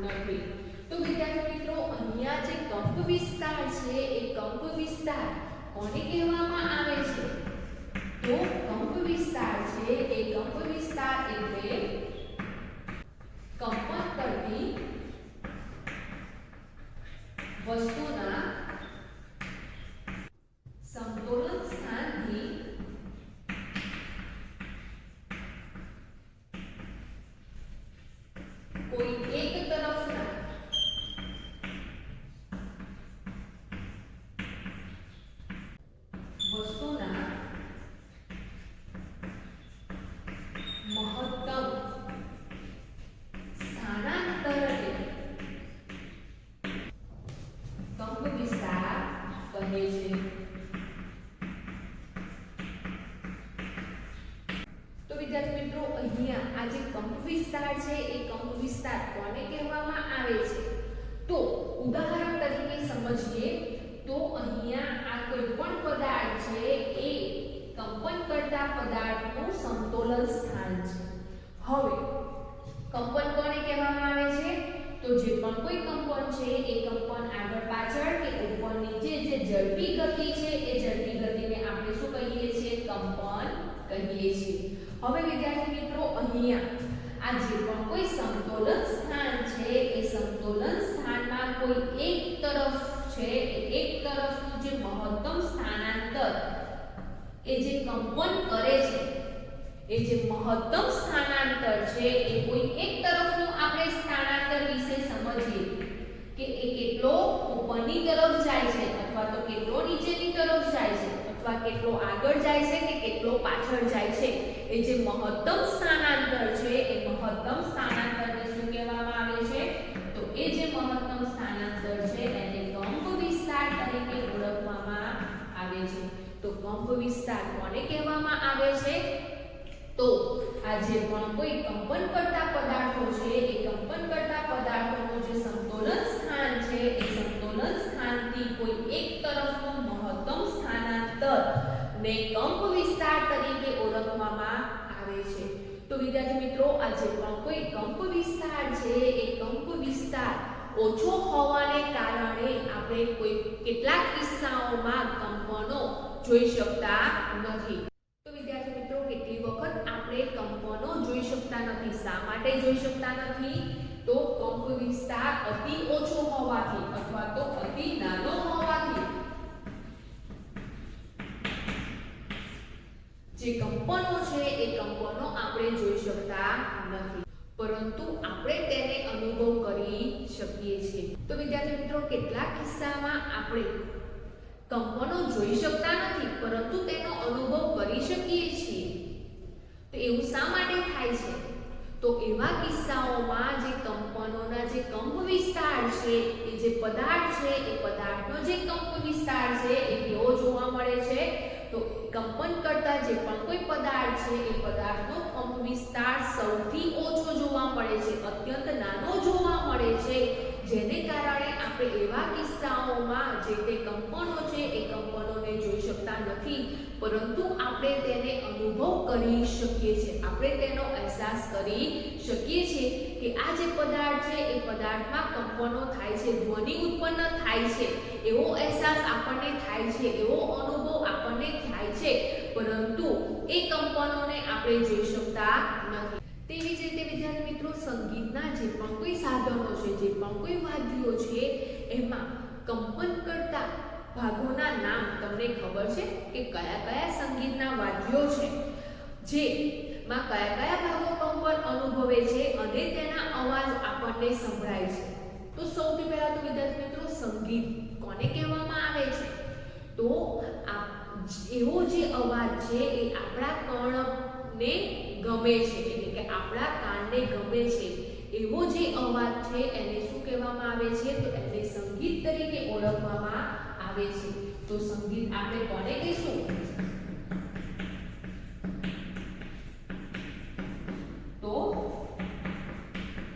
S1: નથી. તો વિદ્યાર્થી મિત્રો, અહીંયા જે કંપ વિસ્તાર છે એ કંપ વિસ્તાર કોને કહેવામાં આવે છે? તો કંપ વિસ્તાર છે એ કંપ વિસ્તાર એટલે કંપન કરતી વસ્તુના સમતોલન સ્થાનથી કોઈ એક તરફના વસ્તુના મહત્તમ સ્થાનાંતરને કંપ વિસ્તાર કહે છે. તો વિદ્યાર્થી મિત્રો, અહીંયા આ જે કંપ વિસ્તાર છે એ કંપ વિસ્તાર કોને કહેવામાં આવે છે? તો ઉદાહરણ તરીકે સમજીએ તો અહીંયા આ કોઈ પણ પદાર્થ છે એ કંપન કરતા પદાર્થનું સમતોલન સ્થાન છે. હવે કંપન કોને કહેવામાં આવે છે? તો જે પણ કોઈ કંપન છે એ કંપન આગળ પાછળ કે ઉપર નીચે જે ઝડપી ગતિ છે એ ઝડપી ગતિને આપણે શું કહીએ છીએ? કંપન કહીએ છીએ. હવે વિદ્યાર્થી મિત્રો, અહીંયા આ જે પણ કોઈ સમતોલન સ્થાન છે એ સમતોલન સ્થાનમાં કોઈ એક તરફ છે એક તરફનું જે મહત્તમ સ્થાનાંતર એ જે કંપન કરે છે એ જે મહત્તમ સ્થાનાંતર છે એ કોઈ એક તરફનું આપણે સ્થાનાંતર વિશે સમજીએ કે એ કેટલો ઉપરની તરફ જાય છે અથવા તો કેટલો નીચેની તરફ જાય છે અથવા કેટલો આગળ જાય છે કે કેટલો પાછળ જાય છે. એ જે મહત્તમ સ્થાનાંતર છે એ મહત્તમ સ્થાનાંતરને શું કહેવામાં આવે છે? તો એ જે મહત્તમ સ્થાનાંતર છે એને કંપ વિસ્તાર તરીકે ઓળખવામાં આવે છે. તો કંપ વિસ્તાર કોને કહેવામાં આવે છે? તો આ જે પણ કોઈ કંપન કરતા પદાર્થો છે એ કંપન કરતા પદાર્થોનું જે સમતોલન સ્થાન છે એ સમતોલન સ્થાનથી કોઈ એક તરફનું મહત્તમ સ્થાનાંતર ને કંપ વિસ્તાર તરીકે ઓળખવામાં આવે છે. તો વિદ્યાર્થી મિત્રો, આ જે પણ કોઈ કંપ વિસ્તાર છે એ કંપ વિસ્તાર ઓછો હોવાને કારણે આપણે કેટલાક કિસ્સાઓમાં કંપનો જોઈ શકતા નથી. તો વિદ્યાર્થી મિત્રો, કેટલી વખત આપણે કંપનો જોઈ શકતા નથી? શા માટે જોઈ શકતા નથી? તો કંપ વિસ્તાર અતિ ઓછો હોવાથી અથવા તો અતિ નાનો હોવાથી. જે કંપનો છે એ કંપનો આપણે જોઈ શકતા નથી, પરંતુ આપણે તેને અનુભવ કરી શકીએ છીએ. તો વિદ્યાર્થી મિત્રો, કેટલાક કિસ્સામાં આપણે કંપનો જોઈ શકતા નથી પરંતુ તેનો અનુભવ કરી શકીએ છીએ. તો એવું શા માટે થાય છે? તો એવા કિસ્સાઓમાં જે કંપનોના જે કંપ વિસ્તાર છે, એ જે પદાર્થ છે, એ પદાર્થનો જે કંપ વિસ્તાર છે એ કેવો જોવા મળે છે? તો કંપન કરતા જે પણ કોઈ પદાર્થ છે એ પદાર્થનો કંપ વિસ્તાર સૌથી ઓછો જોવા મળે છે, અત્યંત નાનો જોવા મળે છે. જેને કારણે આપણે એવા કિસ્સાઓમાં જે તે કંપનો છે એ કંપનોને જોઈ શકતા નથી, પરંતુ આપણે તેને અનુભવ કરી શકીએ છીએ. આપણે તેનો અહેસાસ કરી શકીએ છીએ કે આ જે પદાર્થ છે એ પદાર્થમાં કંપનો થાય છે, ધ્વનિ ઉત્પન્ન થાય છે, એવો અહેસાસ આપણને થાય છે, એવો અનુભવ આપણને થાય છે, પરંતુ એ કંપનોને આપણે જોઈ શકતા નથી. તેવી જ રીતે વિદ્યાર્થી મિત્રો, સંગીતના જે પણ કોઈ સાધનો છે, જે પણ કોઈ વાદ્યો છે, એમાં કંપન કરતા ભાગોના નામ તમને ખબર છે કે કયા કયા સંગીતના વાદ્યો છે જેમાં કયા કયા ભાગો કંપન અનુભવે છે અને તેના અવાજ આપણને સંભળાય છે? તો સૌથી પહેલા તો વિદ્યાર્થી મિત્રો, સંગીત કોને કહેવામાં આવે છે? તો એવો જે અવાજ છે એ આપણા કર્ણને ગમે છે, એટલે કે આપણા કાનને ગમે છે એવો જે અવાજ છે એને શું કહેવામાં આવે છે? તો એને સંગીત તરીકે ઓળખવામાં આવે છે. તો સંગીત આપણે કોને કહીશું? તો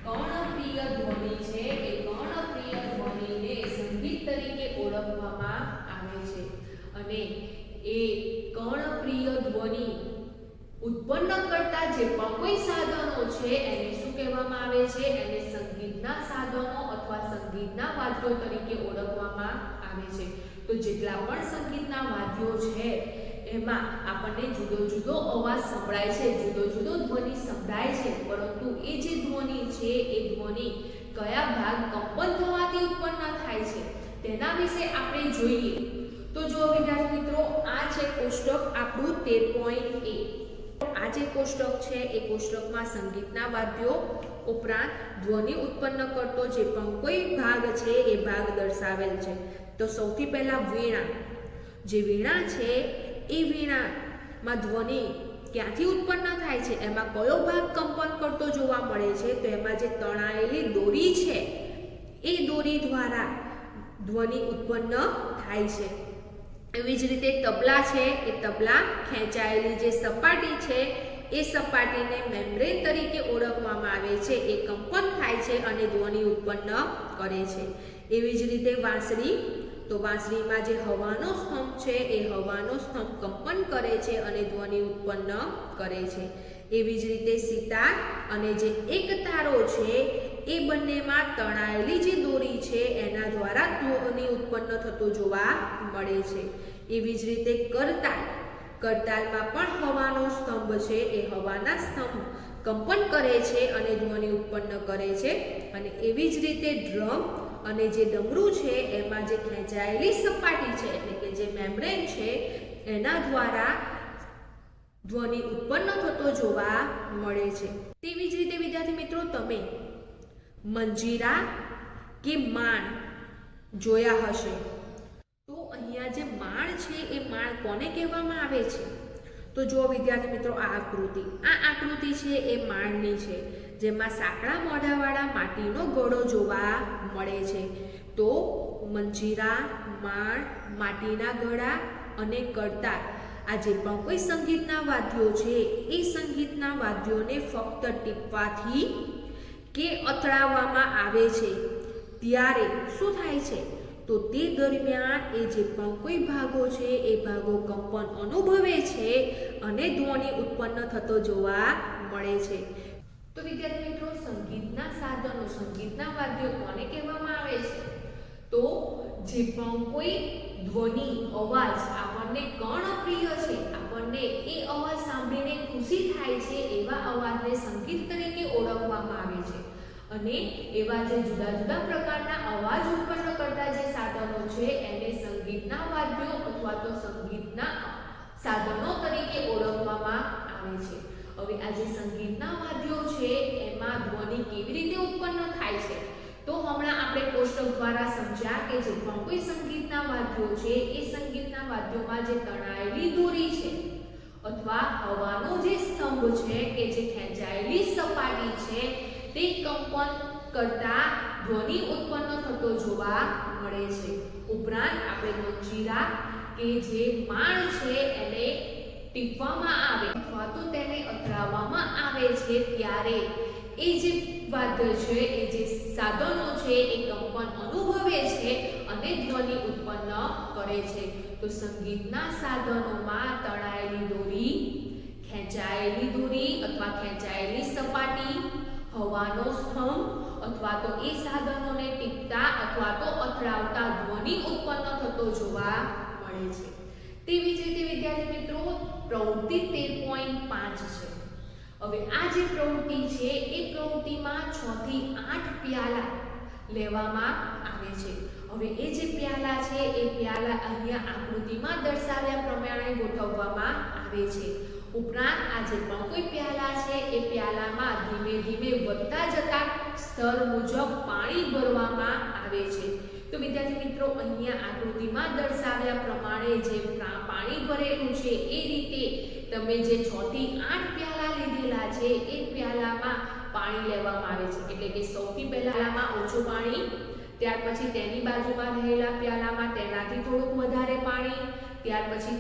S1: કર્ણપ્રિય ધ્વનિ છે, એ કર્ણપ્રિય ધ્વનિને સંગીત તરીકે ઓળખવામાં આવે છે. અને એ કર્ણપ્રિય ધ્વનિ ઉત્પન્ન કરતા જે પણ કોઈ સાધનો છે એને શું કહેવામાં આવે છે? એને સંગીતના સાધનો અથવા સંગીતના વાદ્યો તરીકે ઓળખવામાં આવે છે. તો જેટલા પણ સંગીતના વાદ્યો છે એમાં આપણને જુદો જુદો અવાજ સંભળાય છે, જુદો જુદો ધ્વનિ સંભળાય છે, પરંતુ એ જે ધ્વનિ છે એ ધ્વનિ કયા ભાગ કંપન થવાથી ઉત્પન્ન થાય છે તેના વિશે આપણે જોઈએ. તો જો વિદ્યાર્થી મિત્રો, આ છે કોષ્ટક આપણું 13.1. આ જે કોષ્ટક છે એ કોષ્ટકમાં સંગીતના વાદ્યો ઉપરાંત ધ્વનિ ઉત્પન્ન કરતો જે પણ કોઈ ભાગ છે એ ભાગ દર્શાવેલ છે. તો સૌથી પહેલા વીણા. જે વીણા છે એ વીણામાં ધ્વનિ ક્યાંથી ઉત્પન્ન થાય છે? એમાં કયો ભાગ કંપન કરતો જોવા મળે છે? તો એમાં જે તણાયેલી દોરી છે એ દોરી દ્વારા ધ્વનિ ઉત્પન્ન થાય છે. એવી જ રીતે તબલા છે, એ તબલા ખેંચાયેલી જે સપાટી છે એ સપાટીને મેમ્બ્રેન તરીકે ઓળખવામાં આવે છે, એ કંપન થાય છે અને ધ્વનિ ઉત્પન્ન કરે છે. એવી જ રીતે વાંસળી. તો વાંસળીમાં જે હવાનો સ્તંભ છે એ હવાનો સ્તંભ કંપન કરે છે અને ધ્વનિ ઉત્પન્ન કરે છે. એવી જ રીતે સિતાર અને જે એક તારો છે એ બંનેમાં તણાયેલી જે દોરી છે એના દ્વારા ધ્વનિ ઉત્પન્ન થતો જોવા મળે છે. એવી જ રીતે કરતાલ. કરતાલમાં પણ હવાનો સ્તંભ છે એ હવાના સ્તંભ કંપન કરે છે અને ધ્વનિ ઉત્પન્ન કરે છે. અને એવી જ રીતે ડ્રમ અને જે ડમરું છે એમાં જે ખેંચાયેલી સપાટી છે એટલે કે જે મેમ્બ્રેન છે એના દ્વારા ધ્વનિ ઉત્પન્ન થતો જોવા મળે છે. તેવી જ રીતે વિદ્યાર્થી મિત્રો, તમે મંજીરા કે માણ જોયા હશે. તો અહીંયા જે માણ છે એ માણ કોને કહેવામાં આવે છે? તો જો વિદ્યાર્થી મિત્રો, આ આકૃતિ છે એ માણની છે, જેમાં સાંકડા મોઢાવાળા માટીનો ઘડો જોવા મળે છે. તો મંજીરા, માણ, માટીના ઘડા અને કરતાલ, આ જે પણ કોઈ સંગીતના વાદ્યો છે એ સંગીતના વાદ્યોને ફક્ત ટીપવાથી કે અથડાવવામાં આવે છે ત્યારે શું થાય છે? તો તે દરમિયાન એ જે પણ કોઈ ભાગો છે એ ભાગો કંપન અનુભવે છે અને ધ્વનિ ઉત્પન્ન થતો જોવા મળે છે. તો વિદ્યાર્થી મિત્રો, સંગીતના સાધનો, સંગીતના વાદ્યો કોને કહેવામાં આવે છે? તો જે પણ કોઈ ધ્વનિ, અવાજ આપણને કર્ણપ્રિય છે, આપણને એ અવાજ સાંભળીને ખુશી થાય છે, એવા અવાજને સંગીત તરીકે ઓળખવામાં આવે છે. અને એવા જે જુદા જુદા પ્રકારના અવાજ ઉત્પન્ન કરતા જે સાધનો છે એને સંગીતના વાદ્યો અથવા તો સંગીતના સાધનો તરીકે ઓળખવામાં આવે છે. હવે આ જે સંગીતના વાદ્યો છે એમાં ધ્વનિ કેવી રીતે ઉત્પન્ન થાય છે? તો હમણાં આપણે કોષ્ટક દ્વારા સમજ્યા કે જે પણ કોઈ સંગીતના વાદ્યો છે એ સંગીતના વાદ્યોમાં જે તણાયેલી દોરી છે અથવા હવાનો જે સ્તંભ છે કે જે ખેંચાયેલી સપાટી છે તે કંપન કરતા ધ્વનિ ઉત્પન્ન થતો જોવા મળે છે. ઉપરાંત આપણે મંજીરા કે જે માળ છે એને ટીપવામાં આવે અથવા તો તેને અથડાવવામાં આવે છે ત્યારે એ જે વાદ્ય છે, એ જે સાધનો છે એ કંપન અનુભવે છે અને ધ્વનિ ઉત્પન્ન કરે છે. તો સંગીતના સાધનોમાં તણાયેલી દોરી, ખેંચાયેલી દોરી અથવા ખેંચાયેલી સપાટી, હવાનો સ્તંભ અથવા તો એ સાધનોને ટીપતા અથવા તો અથડાવતા ધ્વનિ ઉત્પન્ન થતો જોવા મળે છે. તેવી જ રીતે વિદ્યાર્થી મિત્રો, પ્રવૃત્તિ 13.5 છે. હવે આ જે પ્રવૃત્તિ છે એ પ્રવૃત્તિમાં 6 થી 8 પ્યાલા લેવામાં આવે છે. હવે એ જે પ્યાલા છે એ પ્યાલા અહીંયા આકૃતિમાં દર્શાવ્યા પ્રમાણે ગોઠવવામાં આવે છે. ઉપરાંત આ જે પણ કોઈ પ્યાલા છે એ પ્યાલામાં ધીમે ધીમે વધતા જતા સ્તર મુજબ પાણી ભરવામાં આવે છે. તો વિદ્યાર્થી મિત્રો, અહીંયા આકૃતિમાં દર્શાવ્યા પ્રમાણે જે પાણી ભરેલું છે એ રીતે તમે જે 6 થી 8 પ્યાલા લીધેલા છે એ પ્યાલામાં પાણી લેવામાં આવે છે. એટલે કે સૌથી પહેલામાં ઓછું પાણી, ત્યાર પછી તેની બાજુમાં રહેલા પ્યાલામાં તેનાથી થોડુંક વધારે પાણી, ત્યાર પછી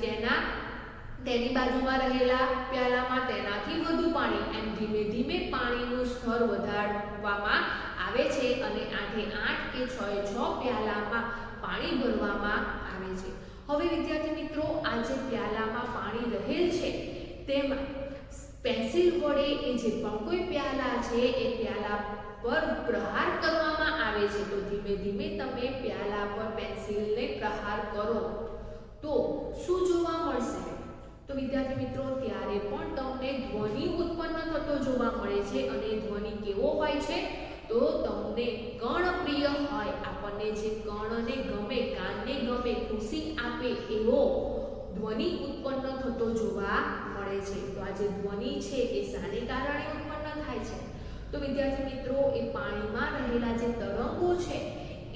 S1: તેની બાજુમાં રહેલા પ્યાલામાં તેનાથી વધુ પાણી, એમ ધીમે ધીમે પાણીનું સ્તર વધારવામાં આવે છે અને 8 કે 6 પ્યાલામાં પાણી ભરવામાં આવે છે. હવે વિદ્યાર્થી મિત્રો, આ જે પ્યાલામાં પાણી રહેલ છે તેમાં પેન્સિલ વડે એ જે પણ કોઈ પ્યાલા છે એ પ્યાલા પર પ્રહાર કરવામાં આવે છે. તો ધીમે ધીમે તમે પ્યાલા પર પેન્સિલને પ્રહાર કરો તો શું જોવા મળશે? તો વિદ્યાર્થી મિત્રો, ત્યારે પણ તમને ધ્વનિ ઉત્પન્ન થતો જોવા મળે છે. અને ધ્વનિ કેવો હોય છે? તો તમને કર્ણપ્રિય હોય, આપણને જે કર્ણને ગમે, કાનને ગમે, ખુશી આપે એવો ધ્વનિ ઉત્પન્ન થતો જોવા મળે છે. તો આ જે ધ્વનિ છે એ શાને કારણે ઉત્પન્ન થાય છે? તો વિદ્યાર્થી મિત્રો, એ પાણીમાં રહેલા જે તરંગો છે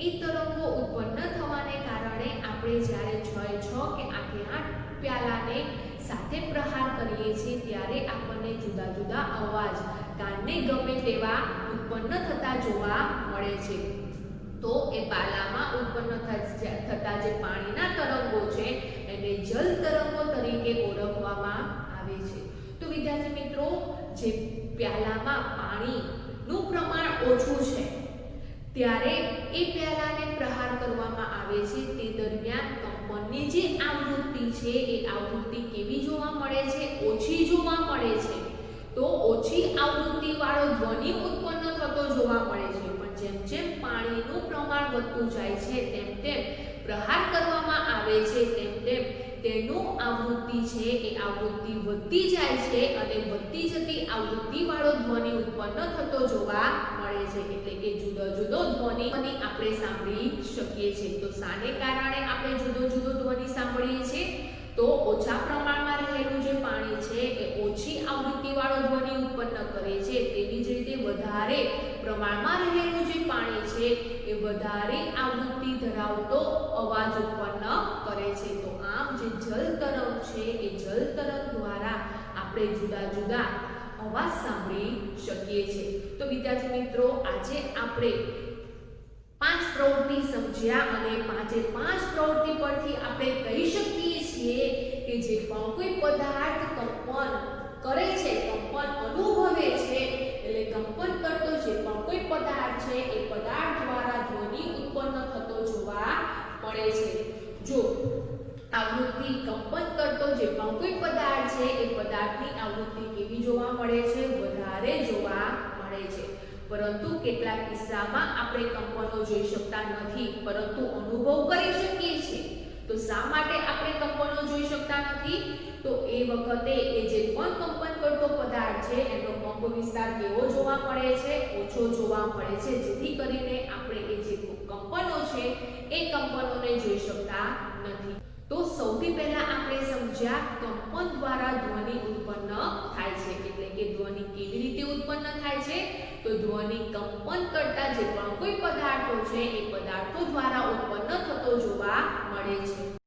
S1: એ તરંગો ઉત્પન્ન થવાને કારણે આપણે જ્યારે 6 કે 8 પ્યાલાને સાથે પ્રહાર કરીએ છીએ ત્યારે આપણને જુદા જુદા અવાજ કાનને ગમે તેવા ઉત્પન્ન થતા જોવા મળે છે. તો એ પાલામાં ઉત્પન્ન થતા જે પાણીના તરંગો છે એને જલ તરંગો તરીકે ઓળખવામાં આવે છે. તો વિદ્યાર્થી મિત્રો, જે પ્યાલામાં પાણીનું પ્રમાણ ઓછું છે ત્યારે એ પ્યાલાને પ્રહાર કરવામાં આવે છે. તે દરમિયાન કંપનની જે આવૃત્તિ છે એ આવૃત્તિ કેવી જોવા મળે છે? ઓછી જોવા મળે છે. તો ઓછી આવૃત્તિ વાળો ધ્વનિ ઉત્પન્ન થતો જોવા મળે છે. પણ જેમ જેમ પાણીનું પ્રમાણ વધતું જાય છે તેમ તેમ પ્રહાર કરવામાં આવે છે તેમ તેમ તેનું આવૃત્તિ છે એ આવૃત્તિ વધતી જાય છે અને વધતી જતી આવૃત્તિ વાળો ધ્વનિ ઉત્પન્ન થતો જોવા મળે છે. એટલે કે જુદો જુદો ધ્વનિ આપણે સાંભળી શકીએ છીએ. તો શાને કારણે આપણે જુદો જુદો ધ્વનિ સાંભળીએ છીએ? તો ઓછા પ્રમાણમાં રહેલું જે પાણી છે એ ઓછી આવૃત્તિ વાળો ધ્વનિ ઉત્પન્ન કરે છે. તેવી જ રીતે વધારે પ્રમાણમાં રહેલું જે પાણી છે એ વધારે આવૃત્તિ ધરાવતો અવાજ ઉત્પન્ન કરે છે. તો આમ જે જલ તરંગ છે એ જલ તરંગ દ્વારા આપણે જુદા જુદા અવાજ સાંભળી શકીએ છીએ. તો વિદ્યાર્થી મિત્રો, આજે આપણે 5 પ્રવૃત્તિ સમજ્યા અને 5 પ્રવૃત્તિ પરથી આપણે કહી શકીએ છીએ કે જે પણ કોઈ પદાર્થ કંપન કરે છે, કંપન અનુભવે છે, એટલે કંપન કરતો જે પણ કોઈ પદાર્થ છે એ પદાર્થ દ્વારા ધ્વનિ ઉત્પન્ન થતો જોવા મળે છે. જો આવૃત્તિ કંપન કરતો જે પણ કોઈ પદાર્થ છે એ પદાર્થની આવૃત્તિ કેવી જોવા મળે છે? વધારે જોવા મળે છે. પરંતુ કેટલાક કિસ્સામાં આપણે કંપનો જોઈ શકતા નથી પરંતુ અનુભવ કરી શકીએ છીએ. તો શા માટે આપણે કંપનો જોઈ શકતા નથી? તો એ વખતે એ જે પણ કંપન કરતો પદાર્થ છે એનો કંપ વિસ્તાર કેવો જોવા મળે છે? ઓછો જોવા મળે છે, જેથી કરીને આપણે એ જે કંપનો છે એ કંપનોને જોઈ શકતા નથી. તો સૌથી પહેલા આપણે સમજ્યા કંપન દ્વારા ધ્વનિ ઉત્પન્ન થાય છે, એટલે કે ધ્વનિ કેવી રીતે ઉત્પન્ન થાય છે? તો ધ્વનિ કંપન કરતા જે પણ કોઈ પદાર્થો છે એ પદાર્થો દ્વારા ઉત્પન્ન થતો જોવા મળે છે.